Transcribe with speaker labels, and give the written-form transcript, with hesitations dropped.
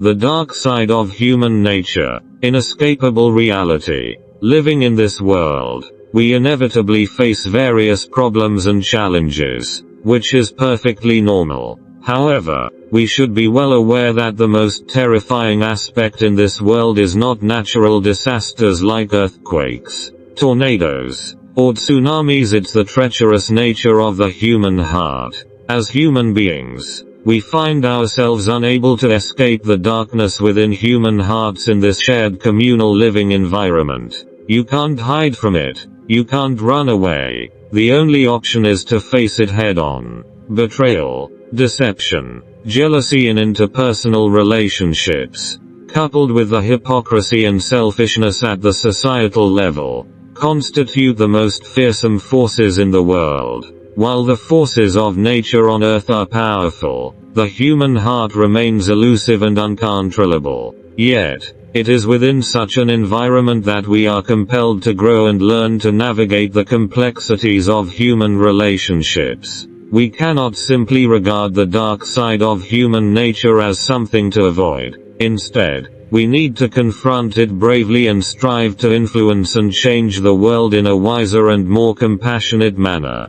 Speaker 1: The dark side of human nature, inescapable reality. Living in this world, we inevitably face various problems and challenges, which is perfectly normal. However, we should be well aware that the most terrifying aspect in this world is not natural disasters like earthquakes, tornadoes, or tsunamis. It's the treacherous nature of the human heart. As human beings, we find ourselves unable to escape the darkness within human hearts in this shared communal living environment. You can't hide from it. You can't run away. The only option is to face it head on. Betrayal, deception, jealousy in interpersonal relationships, coupled with the hypocrisy and selfishness at the societal level, constitute the most fearsome forces in the world. While the forces of nature on earth are powerful, the human heart remains elusive and uncontrollable. Yet, it is within such an environment that we are compelled to grow and learn to navigate the complexities of human relationships. We cannot simply regard the dark side of human nature as something to avoid. Instead, we need to confront it bravely and strive to influence and change the world in a wiser and more compassionate manner.